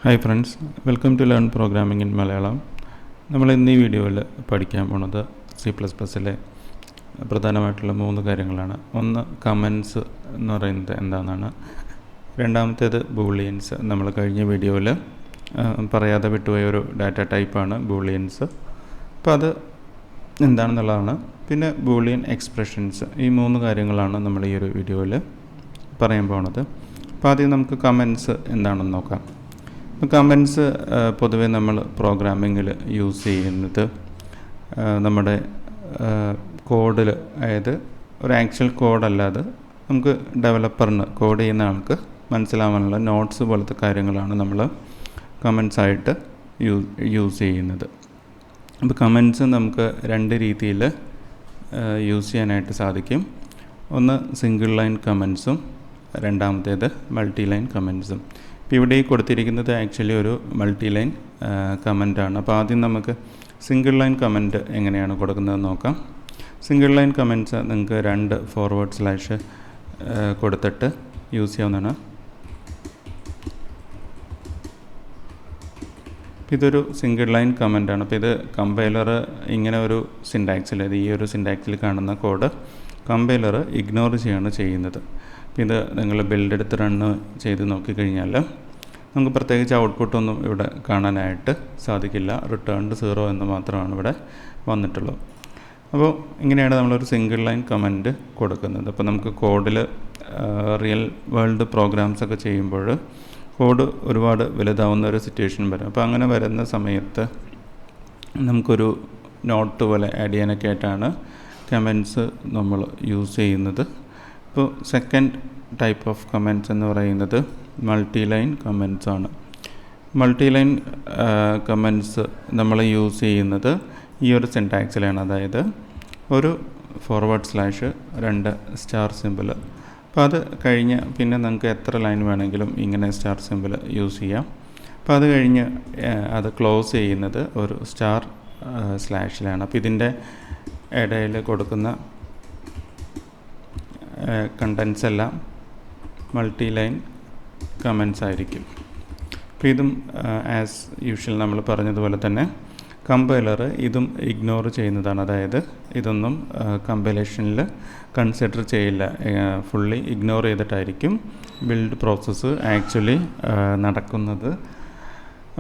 Hi friends, welcome to Learn Programming in Malayalam. നമ്മൾ ഇന്ന് ഈ വീഡിയോയിൽ പഠിക്കാൻ പോകുന്നത് C++ലെ പ്രധാനമായിട്ടുള്ള 3 കാര്യങ്ങളാണ്. ഒന്ന് കമൻസ് എന്ന് പറയുന്നത് എന്താണെന്നാണ്. രണ്ടാമത്തേത് ബൂളിയൻസ്. നമ്മൾ കഴിഞ്ഞ വീഡിയോയിൽ പറയാതെ വിട്ടുപോയ ഒരു ഡാറ്റ ടൈപ്പാണ് ബൂളിയൻസ്. അപ്പോൾ അത് എന്താണെന്നുള്ളതാണ്. പിന്നെ ബൂളിയൻ എക്സ്പ്രഷൻസ്. ഈ 3 കാര്യങ്ങളാണ് നമ്മൾ ഈ ഒരു വീഡിയോയിൽ പറയാൻ പോകുന്നത്. അപ്പോൾ ആദ്യം നമുക്ക് കമൻസ് എന്താണെന്ന് നോക്കാം. കമൻസ് പൊതുവേ നമ്മൾ പ്രോഗ്രാമിങ്ങിൽ യൂസ് ചെയ്യുന്നത് നമ്മുടെ കോഡിൽ, അതായത് ഒരു ആക്ച്വൽ കോഡല്ലാതെ നമുക്ക് ഡെവലപ്പറിന്, കോഡ് ചെയ്യുന്ന ആൾക്ക് മനസ്സിലാവാനുള്ള നോട്ട്സ് പോലത്തെ കാര്യങ്ങളാണ് നമ്മൾ കമൻസ് ആയിട്ട് യൂസ് ചെയ്യുന്നത്. അപ്പോൾ കമൻസ് നമുക്ക് 2 രീതിയിൽ യൂസ് ചെയ്യാനായിട്ട് സാധിക്കും. ഒന്ന് സിംഗിൾ ലൈൻ കമൻസും രണ്ടാമത്തേത് മൾട്ടി ലൈൻ കമൻസും. ഇപ്പോൾ ഇവിടെ ഈ കൊടുത്തിരിക്കുന്നത് ആക്ച്വലി ഒരു മൾട്ടി ലൈൻ കമൻറ്റാണ്. അപ്പോൾ ആദ്യം നമുക്ക് സിംഗിൾ ലൈൻ കമൻറ്റ് എങ്ങനെയാണ് കൊടുക്കുന്നതെന്ന് നോക്കാം. സിംഗിൾ ലൈൻ കമൻറ്റ്സ് നിങ്ങൾക്ക് 2 ഫോർവേഡ് സ്ലാഷ് കൊടുത്തിട്ട് യൂസ് ചെയ്യാവുന്നതാണ്. ഇതൊരു സിംഗിൾ ലൈൻ കമൻറ്റാണ്. അപ്പോൾ ഇത് കമ്പൈലർ ഇങ്ങനെ ഒരു സിൻടാക്സിൽ, ഈ ഒരു സിൻടാക്സിൽ കാണുന്ന കോഡ് കമ്പൈലർ ഇഗ്നോർ ചെയ്യാണ് ചെയ്യുന്നത്. ഇത് നിങ്ങൾ ബിൽഡ് എടുത്ത് റണ്ണ് ചെയ്ത് നോക്കിക്കഴിഞ്ഞാൽ നമുക്ക് പ്രത്യേകിച്ച് ഔട്ട്പുട്ടൊന്നും ഇവിടെ കാണാനായിട്ട് സാധിക്കില്ല. റിട്ടേൺഡ് 0 എന്ന് മാത്രമാണ് ഇവിടെ വന്നിട്ടുള്ളത്. അപ്പോൾ ഇങ്ങനെയാണ് നമ്മളൊരു സിംഗിൾ ലൈൻ കമൻറ്റ് കൊടുക്കുന്നത്. അപ്പോൾ നമുക്ക് കോഡിൽ റിയൽ വേൾഡ് പ്രോഗ്രാംസൊക്കെ ചെയ്യുമ്പോൾ കോഡ് ഒരുപാട് വലുതാവുന്ന ഒരു സിറ്റുവേഷൻ വരും. അപ്പോൾ അങ്ങനെ വരുന്ന സമയത്ത് നമുക്കൊരു നോട്ട് പോലെ ആഡ് ചെയ്യാനൊക്കെ ആയിട്ടാണ് കമൻറ്റ്സ് നമ്മൾ യൂസ് ചെയ്യുന്നത്. ഇപ്പോൾ സെക്കൻഡ് ടൈപ്പ് ഓഫ് കമൻറ്റ്സ് എന്ന് പറയുന്നത് മൾട്ടി ലൈൻ കമൻറ്റ്സ് ആണ്. മൾട്ടി ലൈൻ കമൻറ്റ്സ് നമ്മൾ യൂസ് ചെയ്യുന്നത് ഈ ഒരു സിൻടാക്സിലാണ്. അതായത് ഒരു ഫോർവേഡ് സ്ലാഷ് 2 സ്റ്റാർ സിമ്പിൾ. അപ്പോൾ അത് കഴിഞ്ഞ് പിന്നെ നമുക്ക് എത്ര ലൈൻ വേണമെങ്കിലും ഇങ്ങനെ സ്റ്റാർ സിമ്പിൾ യൂസ് ചെയ്യാം. അപ്പോൾ അത് കഴിഞ്ഞ് അത് ക്ലോസ് ചെയ്യുന്നത് ഒരു സ്റ്റാർ സ്ലാഷിലാണ്. അപ്പോൾ ഇതിൻ്റെ ഇടയിൽ കൊടുക്കുന്ന കണ്ടൻസ് എല്ലാം മൾട്ടി ലൈൻ കമൻറ്റ്സ് ആയിരിക്കും. അപ്പോൾ ഇതും ആസ് യൂഷ്വൽ നമ്മൾ പറഞ്ഞതുപോലെ തന്നെ കമ്പൈലർ ഇതും ഇഗ്നോർ ചെയ്യുന്നതാണ്. അതായത് ഇതൊന്നും കമ്പൈലേഷനിൽ കൺസിഡർ ചെയ്യില്ല, ഫുള്ളി ഇഗ്നോർ ചെയ്തിട്ടായിരിക്കും ബിൽഡ് പ്രോസസ്സ് ആക്ച്വലി നടക്കുന്നത്.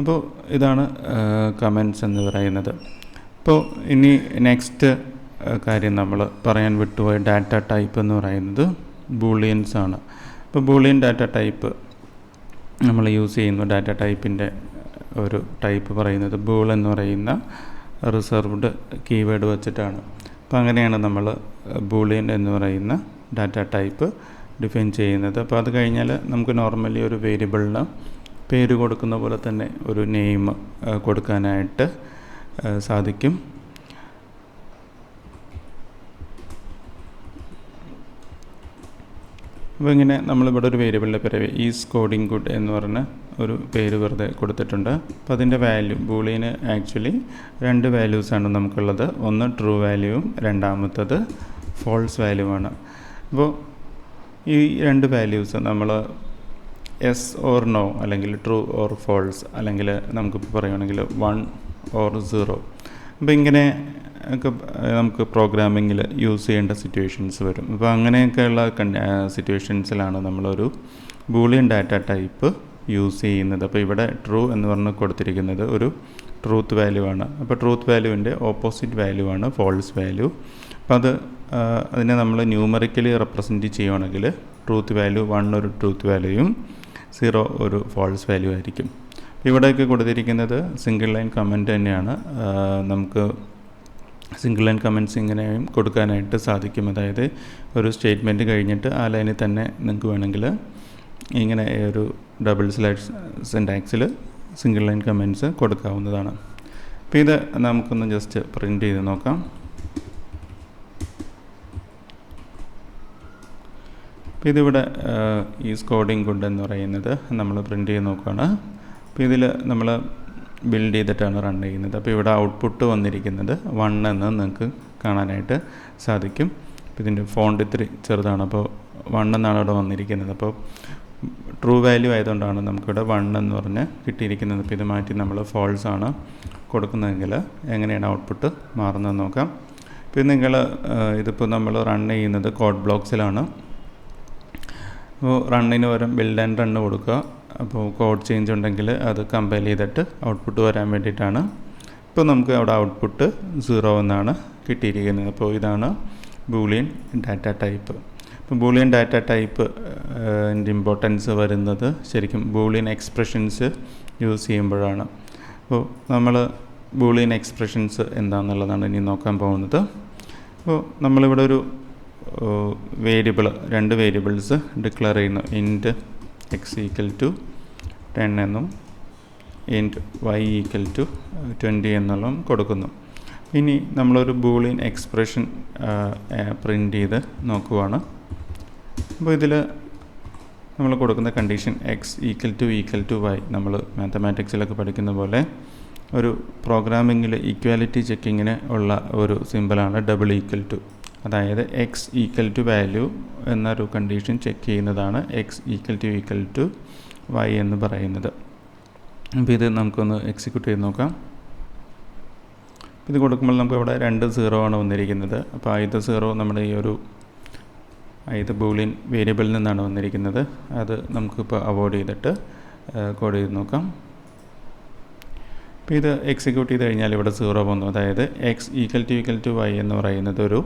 അപ്പോൾ ഇതാണ് കമൻറ്റ്സ് എന്ന് പറയുന്നത്. അപ്പോൾ ഇനി നെക്സ്റ്റ് കാര്യം നമ്മൾ പറയാൻ വിട്ടുപോയ ഡാറ്റ ടൈപ്പ് എന്ന് പറയുന്നത് ബൂളിയൻസ് ആണ്. ഇപ്പോൾ ബൂളിയൻ ഡാറ്റ ടൈപ്പ് നമ്മൾ യൂസ് ചെയ്യുന്നു. ഡാറ്റ ടൈപ്പിൻ്റെ ഒരു ടൈപ്പ് പറയുന്നത് ബൂൾ എന്ന് പറയുന്ന റിസർവ്ഡ് കീവേഡ് വെച്ചിട്ടാണ്. അപ്പോൾ അങ്ങനെയാണ് നമ്മൾ ബൂളിയൻ എന്ന് പറയുന്ന ഡാറ്റ ടൈപ്പ് ഡിഫൈൻ ചെയ്യുന്നത്. അപ്പോൾ അത് കഴിഞ്ഞാൽ നമുക്ക് നോർമലി ഒരു വേരിയബിളിന് പേര് കൊടുക്കുന്ന പോലെ തന്നെ ഒരു നെയിം കൊടുക്കാനായിട്ട് സാധിക്കും. അപ്പോൾ ഇങ്ങനെ നമ്മളിവിടെ ഒരു വേരിയബിളിൻ്റെ പേര് ഈസ് കോഡിങ് ഗുഡ് എന്ന് പറഞ്ഞ ഒരു പേര് വെറുതെ കൊടുത്തിട്ടുണ്ട്. അപ്പോൾ അതിൻ്റെ വാല്യൂ, ബൂളിയന് ആക്ച്വലി 2 വാല്യൂസാണ് നമുക്കുള്ളത്. ഒന്ന് ട്രൂ വാല്യൂവും രണ്ടാമത്തത് ഫോൾസ് വാല്യൂവാണ്. അപ്പോൾ ഈ 2 വാല്യൂസ് നമ്മൾ യെസ് ഓർ നോ, അല്ലെങ്കിൽ ട്രൂ ഓർ ഫോൾസ്, അല്ലെങ്കിൽ നമുക്കിപ്പോൾ പറയുകയാണെങ്കിൽ 1 ഓർ 0. അപ്പോൾ ഇങ്ങനെ ഒക്കെ നമുക്ക് പ്രോഗ്രാമിങ്ങിൽ യൂസ് ചെയ്യേണ്ട സിറ്റുവേഷൻസ് വരും. അപ്പോൾ അങ്ങനെയൊക്കെയുള്ള സിറ്റുവേഷൻസിലാണ് നമ്മളൊരു ബൂളിയൻ ഡാറ്റ ടൈപ്പ് യൂസ് ചെയ്യുന്നത്. അപ്പോൾ ഇവിടെ ട്രൂ എന്ന് പറഞ്ഞ് കൊടുത്തിരിക്കുന്നത് ഒരു ട്രൂത്ത് വാല്യൂ ആണ്. അപ്പോൾ ട്രൂത്ത് വാല്യൂവിൻ്റെ ഓപ്പോസിറ്റ് വാല്യൂ ആണ് ഫോൾസ് വാല്യൂ. അപ്പോൾ അതിനെ നമ്മൾ ന്യൂമറിക്കലി റെപ്രസെൻറ്റ് ചെയ്യുകയാണെങ്കിൽ ട്രൂത്ത് വാല്യൂ 1 ഒരു ട്രൂത്ത് വാല്യൂയും 0 ഒരു ഫോൾസ് വാല്യൂ ആയിരിക്കും. ഇവിടെയൊക്കെ കൊടുത്തിരിക്കുന്നത് സിംഗിൾ ലൈൻ കമൻറ്റ് തന്നെയാണ്. നമുക്ക് സിംഗിൾ ലൈൻ കമൻറ്റ്സ് ഇങ്ങനെയും കൊടുക്കാനായിട്ട് സാധിക്കും. അതായത് ഒരു സ്റ്റേറ്റ്മെൻറ്റ് കഴിഞ്ഞിട്ട് ആ ലൈനിൽ തന്നെ നിങ്ങൾക്ക് വേണമെങ്കിൽ ഇങ്ങനെ ഒരു ഡബിൾ സ്ലാഷ് സിൻടാക്സിൽ സിംഗിൾ ലൈൻ കമൻറ്റ്സ് കൊടുക്കാവുന്നതാണ്. അപ്പോൾ ഇത് നമുക്കൊന്ന് ജസ്റ്റ് പ്രിൻ്റ് ചെയ്ത് നോക്കാം. അപ്പോൾ ഇതിവിടെ ഈസ് കോഡിങ് ഗുഡ് എന്ന് പറയുന്നത് നമ്മൾ പ്രിൻ്റ് ചെയ്ത് നോക്കുകയാണ്. അപ്പോൾ ഇതിൽ നമ്മൾ ബിൽഡ് ചെയ്തിട്ടാണ് റൺ ചെയ്യുന്നത്. അപ്പോൾ ഇവിടെ ഔട്ട്പുട്ട് വന്നിരിക്കുന്നത് 1 എന്ന് നിങ്ങൾക്ക് കാണാനായിട്ട് സാധിക്കും. അപ്പോൾ ഇതിൻ്റെ ഫോണ്ട് ഇത്തിരി ചെറുതാണ്, അപ്പോൾ 1 എന്നാണ് ഇവിടെ വന്നിരിക്കുന്നത്. അപ്പോൾ ട്രൂ വാല്യൂ ആയതുകൊണ്ടാണ് നമുക്കിവിടെ 1 എന്ന് പറഞ്ഞ് കിട്ടിയിരിക്കുന്നത്. അപ്പോൾ ഇത് മാറ്റി നമ്മൾ ഫോൾസ് ആണ് കൊടുക്കുന്നതെങ്കിൽ എങ്ങനെയാണ് ഔട്ട്പുട്ട് മാറുന്നതെന്ന് നോക്കാം. ഇപ്പോൾ നിങ്ങൾ ഇതിപ്പോൾ നമ്മൾ റൺ ചെയ്യുന്നത് കോഡ് ബ്ലോക്സിലാണ്. അപ്പോൾ റണ്ണിന് പകരം ബിൽഡ് ആൻഡ് റണ്ണ് കൊടുക്കുക. അപ്പോൾ കോഡ് ചേഞ്ച് ഉണ്ടെങ്കിൽ അത് കമ്പൈൽ ചെയ്തിട്ട് ഔട്ട്പുട്ട് വരാൻ വേണ്ടിയിട്ടാണ്. ഇപ്പോൾ നമുക്ക് അവിടെ ഔട്ട്പുട്ട് 0 എന്നാണ് കിട്ടിയിരിക്കുന്നത്. അപ്പോൾ ഇതാണ് ബൂളിയൻ ഡാറ്റ ടൈപ്പ്. ഇപ്പോൾ ബൂളിയൻ ഡാറ്റ ടൈപ്പ് ഇമ്പോർട്ടൻസ് വരുന്നത് ശരിക്കും ബൂളിയൻ എക്സ്പ്രഷൻസ് യൂസ് ചെയ്യുമ്പോഴാണ്. അപ്പോൾ നമ്മൾ ബൂളിയൻ എക്സ്പ്രഷൻസ് എന്താണെന്നുള്ളതാണ് ഇനി നോക്കാൻ പോകുന്നത്. അപ്പോൾ നമ്മളിവിടെ ഒരു രണ്ട് വേരിയബിൾസ് ഡിക്ലെയർ ചെയ്യുന്നു. ഇൻറ്റ് എക്സ് ഈക്വൽ ടു 10 എന്നും ഇൻറ്റ് വൈ ഈക്വൽ ടു 20 എന്നുള്ളതും കൊടുക്കുന്നു. ഇനി നമ്മളൊരു ബൂളിയൻ എക്സ്പ്രഷൻ പ്രിൻ്റ് ചെയ്ത് നോക്കുവാണ്. അപ്പോൾ ഇതിൽ നമ്മൾ കൊടുക്കുന്ന condition x equal to y. നമ്മൾ മാത്തമാറ്റിക്സിലൊക്കെ പഠിക്കുന്ന പോലെ ഒരു പ്രോഗ്രാമിങ്ങിൽ ഈക്വാലിറ്റി ചെക്കിങ്ങിന് ഉള്ള ഒരു സിമ്പിളാണ് ഡബിൾ ഈക്വൽ ടു. അതായത് എക്സ് ഈക്വൽ ടു വാല്യൂ എന്നൊരു കണ്ടീഷൻ ചെക്ക് ചെയ്യുന്നതാണ് എക്സ് ഈക്വൽ ടു വൈ എന്ന് പറയുന്നത്. അപ്പോൾ ഇത് നമുക്കൊന്ന് എക്സിക്യൂട്ട് ചെയ്ത് നോക്കാം. ഇത് കൊടുക്കുമ്പോൾ നമുക്ക് ഇവിടെ 2 0 ആണ് വന്നിരിക്കുന്നത്. അപ്പോൾ ആദ്യത്തെ 0 നമ്മുടെ ഈ ഒരു ബൂളിയൻ വേരിയബിളിൽ നിന്നാണ് വന്നിരിക്കുന്നത്. അത് നമുക്കിപ്പോൾ അവോയ്ഡ് ചെയ്തിട്ട് കോഡ് ചെയ്ത് നോക്കാം. അപ്പോൾ ഇത് എക്സിക്യൂട്ട് ചെയ്ത് കഴിഞ്ഞാൽ ഇവിടെ 0 വന്നു. അതായത് എക്സ് ഈക്വൽ ടു വൈ എന്ന് പറയുന്നത് ഒരു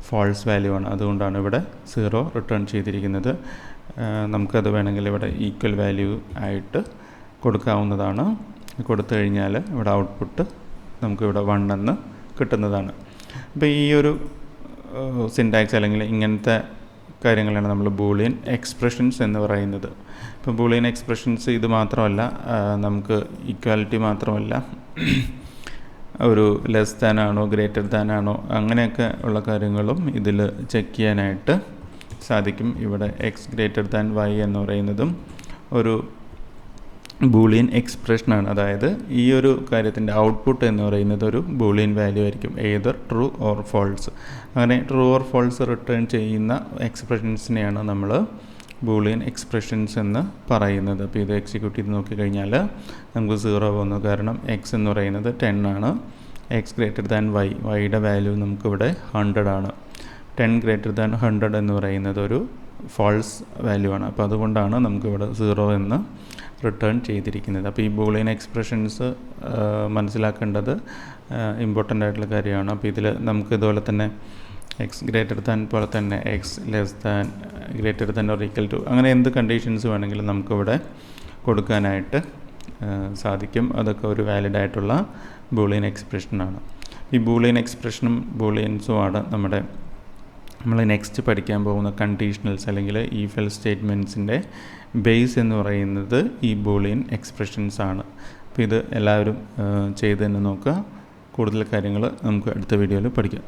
ഫോൾസ് വാല്യൂ ആണ്. അതുകൊണ്ടാണ് ഇവിടെ 0 റിട്ടേൺ ചെയ്തിരിക്കുന്നത്. നമുക്കത് വേണമെങ്കിൽ ഇവിടെ ഈക്വൽ വാല്യൂ ആയിട്ട് കൊടുക്കാവുന്നതാണ്. കൊടുത്തു കഴിഞ്ഞാൽ ഇവിടെ ഔട്ട്പുട്ട് നമുക്കിവിടെ 1 എന്ന് കിട്ടുന്നതാണ്. അപ്പോൾ ഈ ഒരു സിൻടാക്സ് അല്ലെങ്കിൽ ഇങ്ങനത്തെ കാര്യങ്ങളാണ് നമ്മൾ ബൂളിയൻ എക്സ്പ്രഷൻസ് എന്ന് പറയുന്നത്. ഇപ്പോൾ ബൂളിയൻ എക്സ്പ്രഷൻസ് ഇത് മാത്രമല്ല, നമുക്ക് ഈക്വാലിറ്റി മാത്രമല്ല, ഒരു ലെസ് ദാൻ ആണോ ഗ്രേറ്റർ ദാൻ ആണോ അങ്ങനെയൊക്കെ ഉള്ള കാര്യങ്ങളും ഇതിൽ ചെക്ക് ചെയ്യാനായിട്ട് സാധിക്കും. ഇവിടെ എക്സ് ഗ്രേറ്റർ ദാൻ വൈ എന്ന് പറയുന്നതും ഒരു ബൂളിയൻ എക്സ്പ്രഷനാണ്. അതായത് ഈ ഒരു കാര്യത്തിൻ്റെ ഔട്ട്പുട്ട് എന്ന് പറയുന്നത് ഒരു ബൂളിയൻ വാല്യൂ ആയിരിക്കും, ഏതർ ട്രൂ ഓർ ഫോൾസ്. അങ്ങനെ ട്രൂ ഓർ ഫോൾസ് റിട്ടേൺ ചെയ്യുന്ന എക്സ്പ്രഷൻസിനെയാണ് നമ്മൾ ബൂളിയൻ എക്സ്പ്രഷൻസ് എന്ന് പറയുന്നത്. അപ്പോൾ ഇത് എക്സിക്യൂട്ട് ചെയ്ത് നോക്കിക്കഴിഞ്ഞാൽ നമുക്ക് 0 വന്നു. കാരണം എക്സ് എന്ന് പറയുന്നത് 10 ആണ്. എക്സ് ഗ്രേറ്റർ ദാൻ വൈ, വൈയുടെ വാല്യൂ നമുക്കിവിടെ 100 ആണ്. 10 ഗ്രേറ്റർ ദാൻ 100 എന്ന് പറയുന്നത് ഒരു ഫോൾസ് വാല്യൂ ആണ്. അപ്പോൾ അതുകൊണ്ടാണ് നമുക്കിവിടെ 0 എന്ന് റിട്ടേൺ ചെയ്തിരിക്കുന്നത്. അപ്പോൾ ഈ ബൂളിയൻ എക്സ്പ്രഷൻസ് മനസ്സിലാക്കേണ്ടത് ഇമ്പോർട്ടൻ്റ് ആയിട്ടുള്ള കാര്യമാണ്. അപ്പോൾ ഇതിൽ നമുക്ക് ഇതുപോലെ തന്നെ എക്സ് ഗ്രേറ്റർ ദാൻ പോലെ തന്നെ x less than greater than or equal to അങ്ങനെ എന്ത് കണ്ടീഷൻസ് വേണമെങ്കിലും നമുക്കിവിടെ കൊടുക്കാനായിട്ട് സാധിക്കും. അതൊക്കെ ഒരു വാലിഡ് ആയിട്ടുള്ള ബൂളിയൻ എക്സ്പ്രഷനാണ്. ഈ ബൂളിയൻ എക്സ്പ്രഷനും ബൂളിയൻസുമാണ് നമ്മൾ നെക്സ്റ്റ് പഠിക്കാൻ പോകുന്ന കണ്ടീഷണൽസ് അല്ലെങ്കിൽ ഈഫ് എൽസ് സ്റ്റേറ്റ്മെൻറ്റ്സിൻ്റെ ബേസ് എന്ന് പറയുന്നത് ഈ ബൂളിയൻ എക്സ്പ്രഷൻസ് ആണ്. അപ്പോൾ ഇത് എല്ലാവരും ചെയ്ത് തന്നെ നോക്കുക. കൂടുതൽ കാര്യങ്ങൾ നമുക്ക് അടുത്ത വീഡിയോയിൽ പഠിക്കാം.